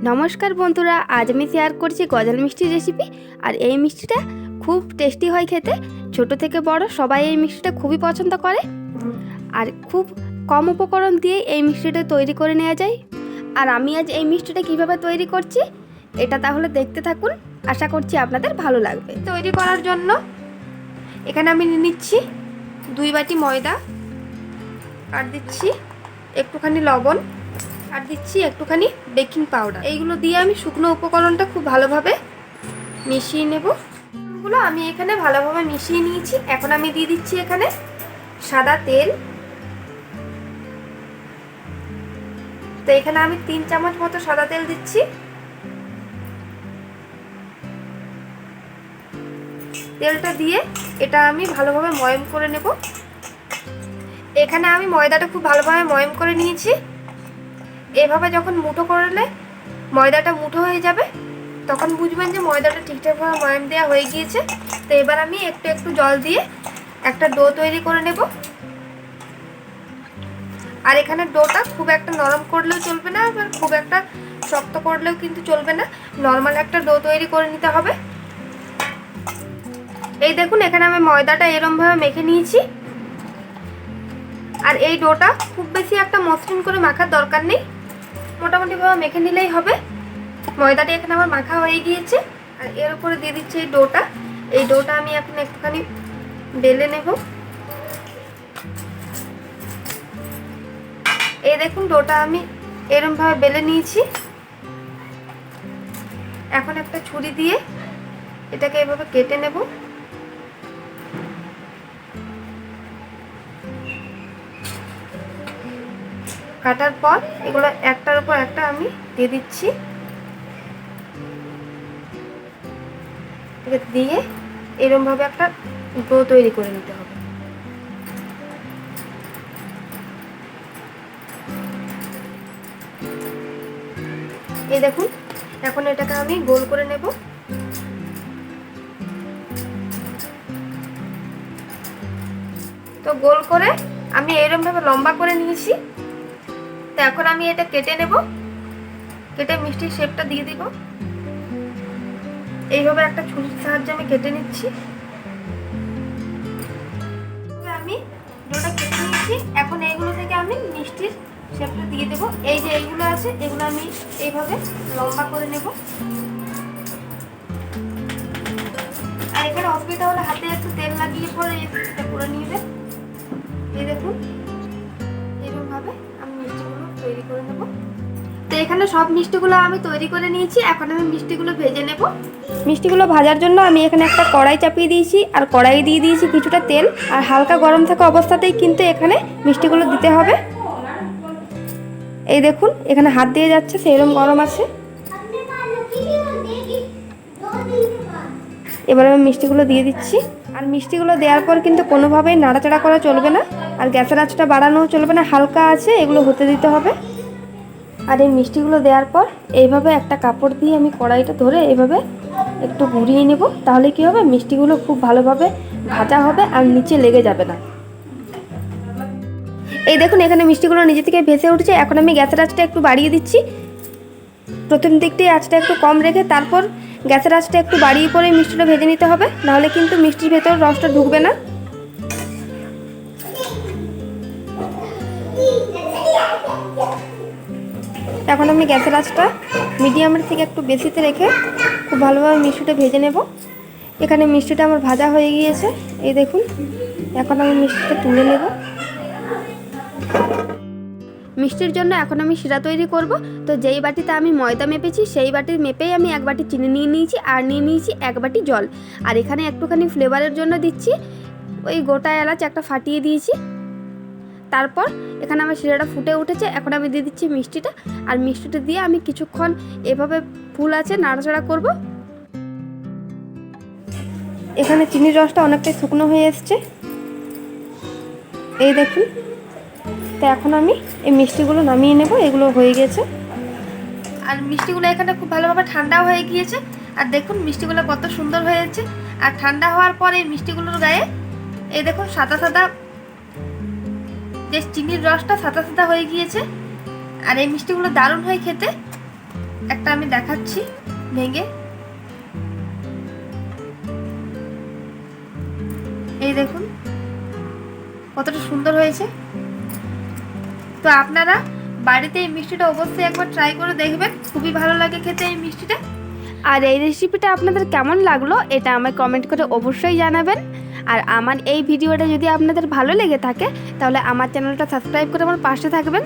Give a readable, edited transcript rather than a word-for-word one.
নমস্কার বন্ধুরা, আজ আমি শেয়ার করছি গজাল মিষ্টির রেসিপি। আর এই মিষ্টিটা খুব টেস্টি হয় খেতে। ছোট থেকে বড় সবাই এই মিষ্টিটা খুবই পছন্দ করে। আর খুব কম উপকরণ দিয়ে এই মিষ্টিটা তৈরি করে নেওয়া যায়। আর আমি আজ এই মিষ্টিটা কিভাবে তৈরি করছি এটা তাহলে দেখতে থাকুন, আশা করছি আপনাদের ভালো লাগবে। তৈরি করার জন্য এখানে আমি নিয়ে নিচ্ছি 2 বাটি ময়দা, আর দিচ্ছি একটুখানি লবণ, আর দিচ্ছি একটুখানি বেকিং পাউডার। এইগুলো দিয়ে আমি শুকনো উপকরণটা খুব ভালোভাবে মিশিয়ে নেব। এগুলো আমি এখানে ভালোভাবে মিশিয়ে নিয়েছি। এখন আমি দিয়ে দিচ্ছি এখানে সাদা তেল। তো এখানে আমি 3 চামচ মতো সাদা তেল দিচ্ছি। তেলটা দিয়ে এটা আমি ভালোভাবে ময়ম করে নেব। এখানে আমি ময়দাটা খুব ভালোভাবে ময়ম করে নিয়েছি। এভাবে যখন মুঠো করলে ময়দাটা মুঠো হয়ে যাবে, তখন বুঝবেন যে ময়দাটা ঠিকঠাকভাবে ময়াম দেওয়া হয়ে গিয়েছে। তো এবার আমি একটু একটু জল দিয়ে একটা ডো তৈরি করে নেব। আর এখানে ডোটা খুব একটা নরম করলেও চলবে না, আবার খুব একটা শক্ত করলেও কিন্তু চলবে না। নর্মাল একটা ডো তৈরি করে নিতে হবে। এই দেখুন, এখানে আমি ময়দাটা এরমভাবে মেখে নিয়েছি। আর এই ডোটা খুব বেশি একটা মসৃণ করে মাখার দরকার নেই, মোটামুটিভাবে মেখে নিলেই হবে। ময়দাটা এখানে আমার মাখা হয়ে গিয়েছে। আর এর উপরে দিয়ে দিচ্ছি এই ডোটা। এই ডোটা আমি এখন একটুখানি বেলে নেব। এই দেখুন, ডোটা আমি এরকমভাবে বেলে নিয়েছি। এখন একটা ছুরি দিয়ে এটাকে এভাবে কেটে নেব। কাটার পর এগুলো একটার উপর একটা আমি দিয়ে দিচ্ছি। দিয়ে এরকমভাবে একটা ডো তৈরি করে নিতে হবে। এই দেখুন, এখন এটাকে আমি গোল করে নেব। তো গোল করে আমি এরকমভাবে লম্বা করে নিয়েছি। তো এখন আমি এটা কেটে নেব। কেটে মিষ্টির শেপটা দিয়ে দিব। এইভাবে একটা ছুরির সাহায্যে আমি কেটে নিচ্ছি। আমি ডোটা কেটে নিয়েছি। এখন এইগুলো থেকে আমি মিষ্টির শেপটা দিয়ে দেবো। এই যে এইগুলো আছে, এগুলো আমি এইভাবে লম্বা করে নেব। আর এখানে অসুবিধা হলে হাতে একটু তেল লাগিয়ে পরে এটা করে নিবে। এই দেখুন, এরকমভাবে আমি মিষ্টিগুলো তৈরি করে নেব। তো এখানে সব মিষ্টিগুলো আমি তৈরি করে নিয়েছি। এখন আমি মিষ্টিগুলো ভেজে নেব। মিষ্টিগুলো ভাজার জন্য আমি এখানে একটা কড়াই চাপিয়ে দিয়েছি। আর কড়াই দিয়ে দিয়েছি কিছুটা তেল। আর হালকা গরম থাকা অবস্থাতেই কিন্তু এখানে মিষ্টিগুলো দিতে হবে। এই দেখুন, এখানে হাত দিয়ে যাচ্ছে, সেরকম গরম আছে। এবার আমি মিষ্টিগুলো দিয়ে দিচ্ছি। আর মিষ্টিগুলো দেওয়ার পর কিন্তু কোনোভাবেই নাড়াচাড়া করা চলবে না। আর গ্যাসের আঁচটা বাড়ানোও চলবে না, হালকা আছে এগুলো হতে দিতে হবে। আর এই মিষ্টিগুলো দেওয়ার পর এইভাবে একটা কাপড় দিয়ে আমি কড়াইটা ধরে এইভাবে একটু ঘুরিয়ে নেব। তাহলে কি হবে, মিষ্টিগুলো খুব ভালোভাবে ভাজা হবে আর নিচে লেগে যাবে না। এই দেখুন, এখানে মিষ্টিগুলো নিজে থেকে ভেসে উঠছে। এখন আমি গ্যাসের আঁচটা একটু বাড়িয়ে দিচ্ছি। প্রথম দিকটাই আঁচটা একটু কম রেখে তারপর গ্যাসের আঁচটা একটু বাড়িয়ে পরে মিষ্টিটা ভেজে নিতে হবে, নাহলে কিন্তু মিষ্টির ভেতর রসটা ঢুকবে না। এখন আমি গ্যাসের আঁচটা মিডিয়ামের থেকে একটু বেশিতে রেখে খুব ভালোভাবে মিষ্টিটা ভেজে নেব। এখানে মিষ্টিটা আমার ভাজা হয়ে গিয়েছে। এই দেখুন, এখন আমি মিষ্টিটা তুলে নেব। মিষ্টির জন্য এখন আমি শিরা তৈরি করব। তো যেই বাটিতে আমি ময়দা মেপেছি সেই বাটির মেপেই আমি 1 বাটি চিনি নিয়ে নিয়েছি। আর নিয়ে নিয়েছি 1 বাটি জল। আর এখানে একটুখানি ফ্লেভারের জন্য দিচ্ছি ওই গোটা এলাচ একটা ফাটিয়ে দিয়েছি। তারপর এখানে আমার শিরাটা ফুটে উঠেছে। এখন আমি দিয়ে দিচ্ছি মিষ্টিটা। আর মিষ্টিটা দিয়ে আমি কিছুক্ষণ এভাবে ফুল আছে নাড়াচাড়া করব। এখানে চিনির রসটা অনেকটাই শুকনো হয়ে এসছে, এই দেখুন। তো এখন আমি এই মিষ্টিগুলো নামিয়ে নেব। এগুলো হয়ে গেছে। আর মিষ্টিগুলো এখানে খুব ভালোভাবে ঠান্ডাও হয়ে গিয়েছে। আর দেখুন মিষ্টিগুলো কত সুন্দর হয়েছে। আর ঠান্ডা হওয়ার পর এই মিষ্টিগুলোর গায়ে এই দেখুন সাদা সাদা যে চিনির রসটা সাদা সাদা হয়ে গিয়েছে। আর এই মিষ্টিগুলো দারুণ হয় খেতে। একটা আমি দেখাচ্ছি ভেঙে। এই দেখুন কতটা সুন্দর হয়েছে। তো আপনারা বাড়িতে এই মিষ্টিটা অবশ্যই একবার ট্রাই করে দেখবেন, খুবই ভালো লাগে খেতে এই মিষ্টিটা। আর এই রেসিপিটা আপনাদের কেমন লাগলো এটা আমায় কমেন্ট করে অবশ্যই জানাবেন। আর আমার এই ভিডিওটা যদি আপনাদের ভালো লেগে থাকে তাহলে আমার চ্যানেলটা সাবস্ক্রাইব করে আমার পাশে থাকবেন।